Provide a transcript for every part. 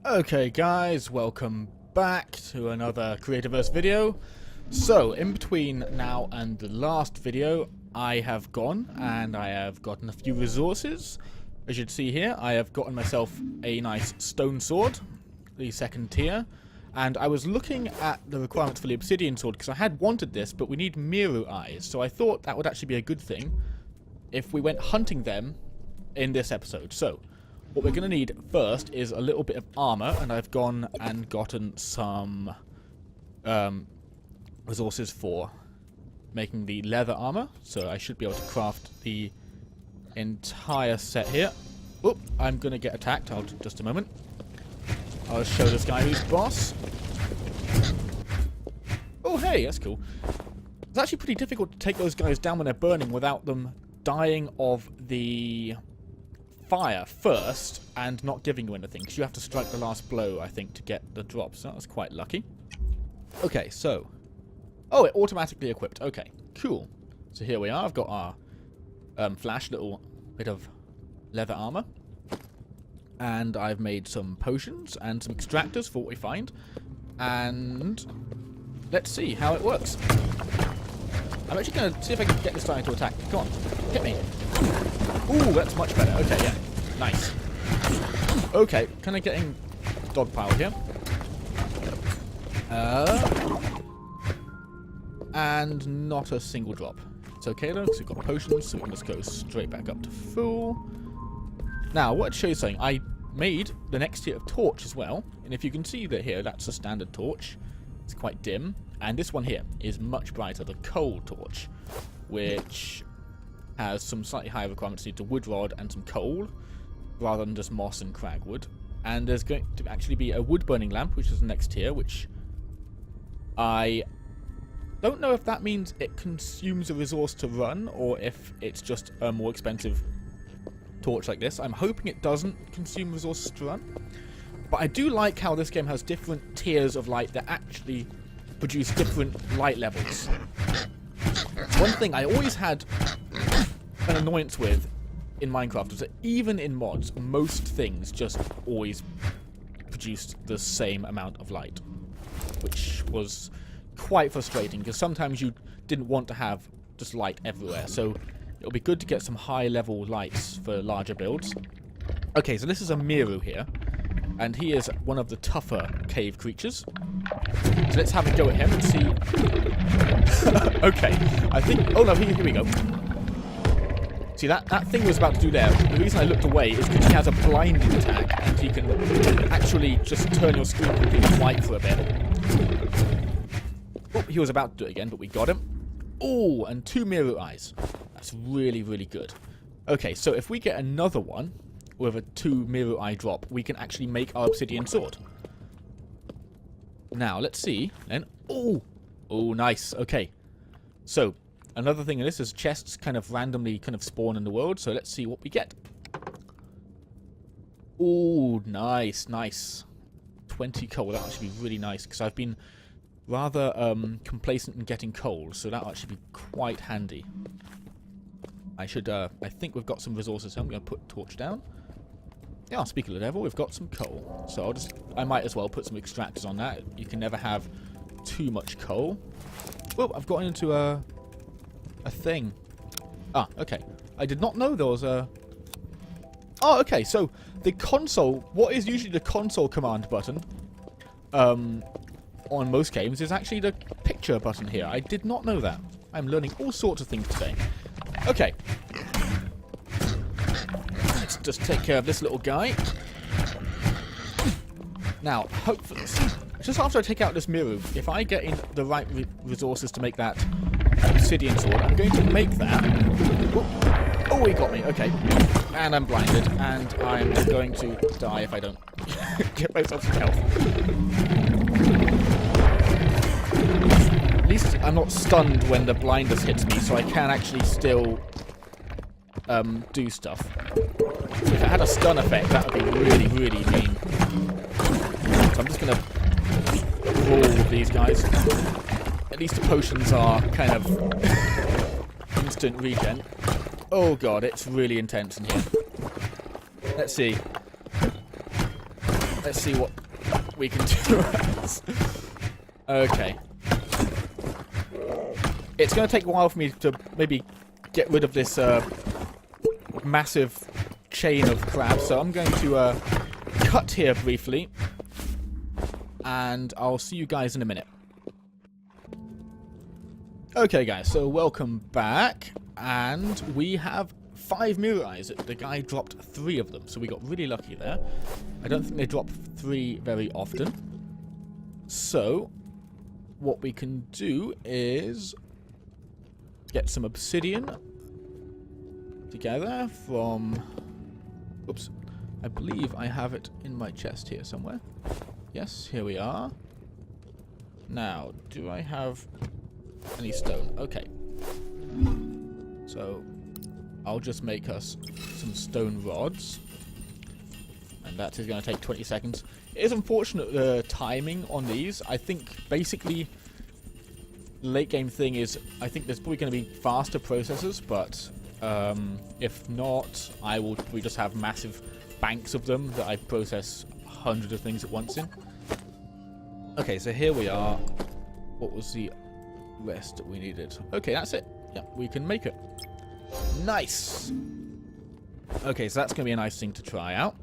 Okay guys, welcome back to another Creativerse video. So, in between now and the last video, I have gone and I have gotten a few resources. As you can see here, I have gotten myself a nice stone sword, the second tier. And I was looking at the requirements for the obsidian sword because I had wanted this, but we need Mirus eyes. So I thought that would actually be a good thing if we went hunting them in this episode. So, what we're going to need first is a little bit of armour, and I've gone and gotten some resources for making the leather armour, so I should be able to craft the entire set here. Oop, I'm going to get attacked. Just a moment. I'll show this guy who's boss. Oh, hey, that's cool. It's actually pretty difficult to take those guys down when they're burning without them dying of the fire first and not giving you anything, because you have to strike the last blow, I think, to get the drop. So that was quite lucky. Okay, so... oh, it automatically equipped. Okay, cool. So here we are. I've got our flash little bit of leather armor. And I've made some potions and some extractors for what we find. And let's see how it works. I'm actually going to see if I can get this guy to attack. Come on, hit me. Ooh, that's much better. Okay, yeah. Nice. Okay, kind of getting dogpiled here. And not a single drop. It's okay though, because we've got potions, so we can just go straight back up to full. Now, what I'd show you something. I made the next tier of torch as well. And if you can see that here, that's a standard torch. It's quite dim. And this one here is much brighter, the coal torch, which has some slightly higher requirements. You need a wood rod and some coal, rather than just moss and cragwood. And there's going to actually be a wood burning lamp, which is the next tier, which I don't know if that means it consumes a resource to run, or if it's just a more expensive torch like this. I'm hoping it doesn't consume resources to run. But I do like how this game has different tiers of light that actually produce different light levels. One thing I always had an annoyance with in Minecraft was that even in mods, most things just always produced the same amount of light, which was quite frustrating because sometimes you didn't want to have just light everywhere. So it'll be good to get some high level lights for larger builds. Okay, so this is a Mirus here, and he is one of the tougher cave creatures. So let's have a go at him and see. Okay, I think... oh no, here we go. See, that thing was about to do there. The reason I looked away is because he has a blinding attack, and he can actually just turn your screen completely white for a bit. Oh, he was about to do it again, but we got him. Oh, and 2 Mirus eyes. That's really, really good. Okay, so if we get another one with a 2 Mirus eye drop, we can actually make our obsidian sword. Now, let's see. Then, oh, nice. Okay, so another thing in this is chests kind of randomly spawn in the world. So let's see what we get. Oh, nice, nice. 20 coal. That would actually be really nice because I've been rather complacent in getting coal, so that will actually be quite handy. I think we've got some resources here. I'm going to put torch down. Yeah, speaking of the devil, we've got some coal. So I might as well put some extractors on that. You can never have too much coal. Well, I've gotten into a thing. Ah, okay. I did not know there was a... oh, okay. So the console, what is usually the console command button on most games is actually the picture button here. I did not know that. I'm learning all sorts of things today. Okay. Let's just take care of this little guy. Now, hopefully, just after I take out this Mirus, if I get in the right resources to make that obsidian sword, I'm going to make that. Oh, he got me. Okay. And I'm blinded, and I'm going to die if I don't get myself some health. At least I'm not stunned when the blindness hits me, so I can actually still do stuff. If it had a stun effect, that would be really, really mean. So I'm just going to roll with these guys. At least the potions are kind of instant regen. Oh god, it's really intense in here. Let's see. Let's see what we can do. Okay. It's going to take a while for me to maybe get rid of this massive chain of crabs, so I'm going to cut here briefly, and I'll see you guys in a minute. Okay guys, so welcome back, and we have 5 Mirus. The guy dropped 3 of them, so we got really lucky there. I don't think they drop 3 very often. So, what we can do is get some obsidian together from... Oops. I believe I have it in my chest here somewhere. Yes, here we are. Now, do I have any stone? Okay. So, I'll just make us some stone rods. And that is going to take 20 seconds. It is unfortunate the timing on these. I think basically the late game thing is, I think there's probably going to be faster processors, but if not, we just have massive banks of them that I process hundreds of things at once in. Okay, so here we are. What was the rest that we needed? Okay, that's it. Yeah, we can make it. Nice! Okay, so that's going to be a nice thing to try out.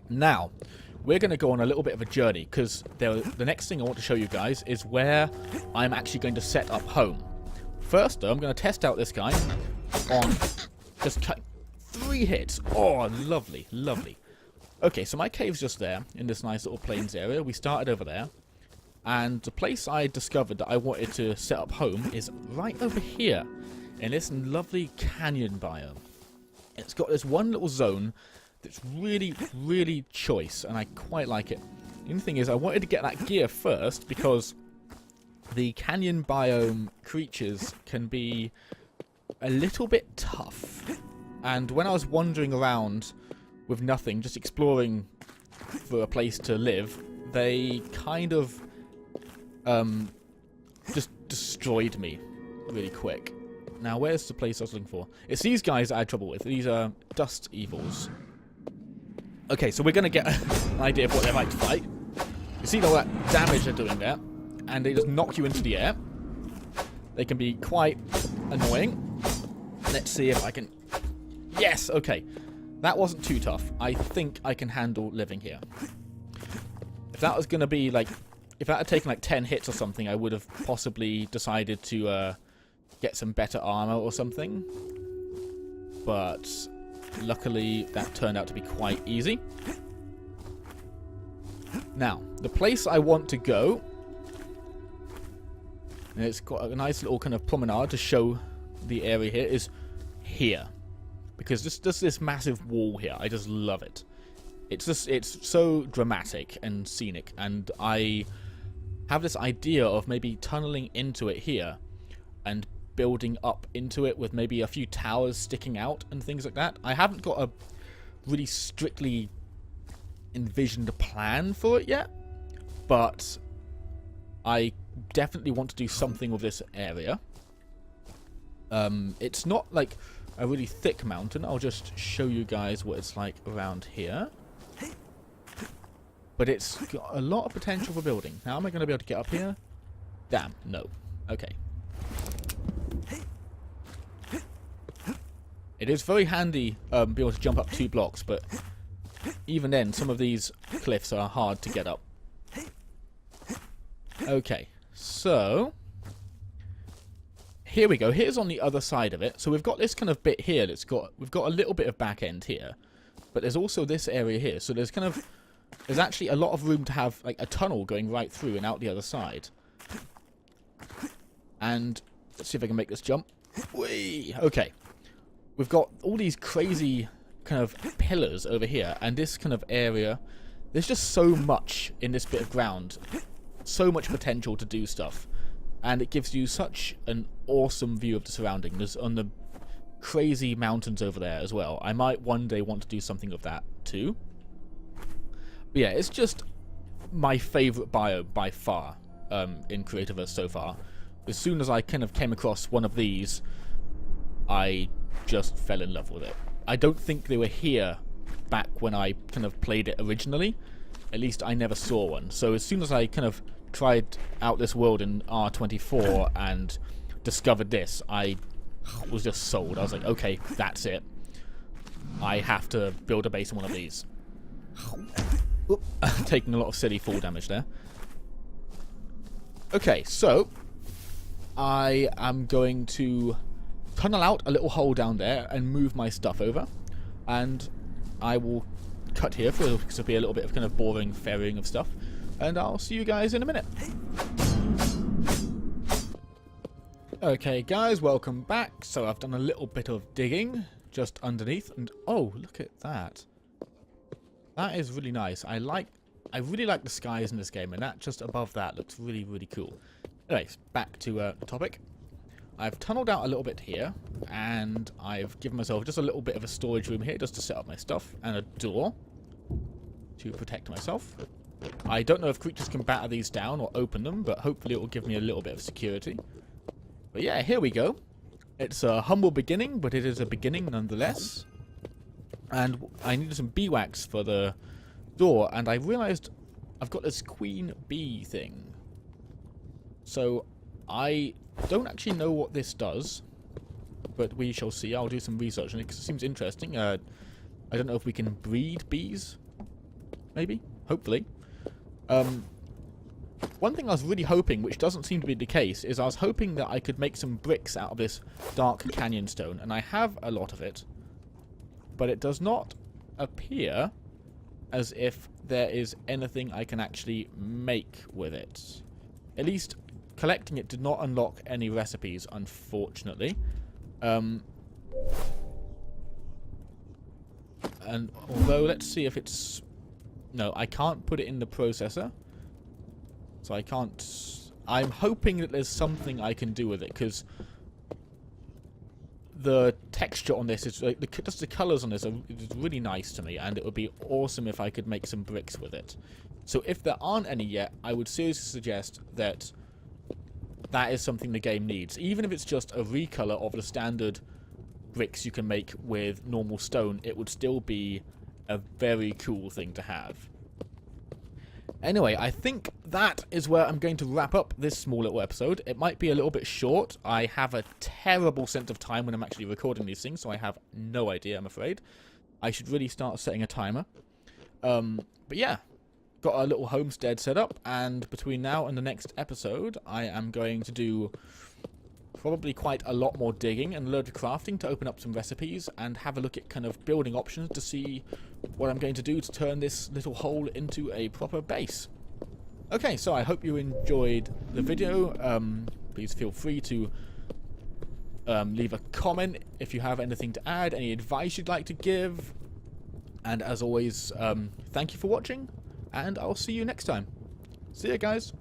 Now, we're going to go on a little bit of a journey, because the next thing I want to show you guys is where I'm actually going to set up home. First, though, I'm going to test out this guy on just 3 hits. Oh, lovely, lovely. Okay, so my cave's just there, in this nice little plains area. We started over there. And the place I discovered that I wanted to set up home is right over here, in this lovely canyon biome. It's got this one little zone that's really, really choice, and I quite like it. The only thing is, I wanted to get that gear first, because the canyon biome creatures can be a little bit tough. And when I was wandering around with nothing, just exploring for a place to live, they kind of just destroyed me really quick. Now, where's the place I was looking for? It's these guys that I had trouble with. These are dust evils. Okay, so we're going to get an idea of what they're like to fight. You see all that damage they're doing there, and they just knock you into the air. They can be quite annoying. Let's see if I can... Yes, okay. That wasn't too tough. I think I can handle living here. If that was going to be, like... If that had taken, like, 10 hits or something, I would have possibly decided to get some better armor or something. But luckily, that turned out to be quite easy. Now, the place I want to go... And it's got a nice little kind of promenade to show the area here, is here. Because just this massive wall here, I just love it. It's so dramatic and scenic, and I have this idea of maybe tunneling into it here and building up into it with maybe a few towers sticking out and things like that. I haven't got a really strictly envisioned plan for it yet, but I definitely want to do something with this area. It's not like a really thick mountain. I'll just show you guys what it's like around here. But it's got a lot of potential for building. Now, am I going to be able to get up here? Damn, no. Okay. It is very handy be able to jump up 2 blocks, but even then, some of these cliffs are hard to get up. Okay, so here we go. Here's on the other side of it. So we've got this kind of bit here that's we've got a little bit of back end here, but there's also this area here. So there's actually a lot of room to have like a tunnel going right through and out the other side. And let's see if I can make this jump. Whee! Okay. We've got all these crazy kind of pillars over here, and this kind of area. There's just so much in this bit of ground. So much potential to do stuff. And it gives you such an awesome view of the surroundings on the crazy mountains over there as well. I might one day want to do something of that too. But yeah, it's just my favourite biome by far in Creativerse so far. As soon as I kind of came across one of these, I just fell in love with it. I don't think they were here back when I kind of played it originally, at least I never saw one. So as soon as I kind of tried out this world in R24 and discovered this, I was just sold. I was like, okay, that's it. I have to build a base in one of these. Oop, taking a lot of silly fall damage there. Okay, so I am going to tunnel out a little hole down there and move my stuff over, and I will cut here for it to be a little bit of kind of boring ferrying of stuff, and I'll see you guys in a minute. Okay guys, welcome back. So I've done a little bit of digging just underneath, and oh, look at that. That is really nice. I really like the skies in this game, and that just above that looks really, really cool. Anyways, back to the topic. I've tunneled out a little bit here, and I've given myself just a little bit of a storage room here just to set up my stuff, and a door to protect myself. I don't know if creatures can batter these down or open them, but hopefully it will give me a little bit of security. But yeah, here we go. It's a humble beginning, but it is a beginning nonetheless. And I needed some beeswax for the door, and I realized I've got this queen bee thing. So I don't actually know what this does, but we shall see. I'll do some research on it because it seems interesting. I don't know if we can breed bees. Maybe? Hopefully. One thing I was really hoping, which doesn't seem to be the case, is I was hoping that I could make some bricks out of this dark canyon stone, and I have a lot of it. But it does not appear as if there is anything I can actually make with it. At least collecting it did not unlock any recipes, unfortunately. And although, let's see if it's... No, I can't put it in the processor. So I can't... I'm hoping that there's something I can do with it, because the texture on this is like just the colors on this are really nice to me, and it would be awesome if I could make some bricks with it. So if there aren't any yet, I would seriously suggest that that is something the game needs. Even if it's just a recolor of the standard bricks you can make with normal stone, it would still be a very cool thing to have. Anyway, I think that is where I'm going to wrap up this small little episode. It might be a little bit short. I have a terrible sense of time when I'm actually recording these things, so I have no idea, I'm afraid. I should really start setting a timer. But yeah, got a little homestead set up, and between now and the next episode, I am going to do probably quite a lot more digging and a load of crafting to open up some recipes and have a look at kind of building options to see what I'm going to do to turn this little hole into a proper base. Okay, so I hope you enjoyed the video. Please feel free to leave a comment if you have anything to add, any advice you'd like to give. And as always, thank you for watching, and I'll see you next time. See ya, guys.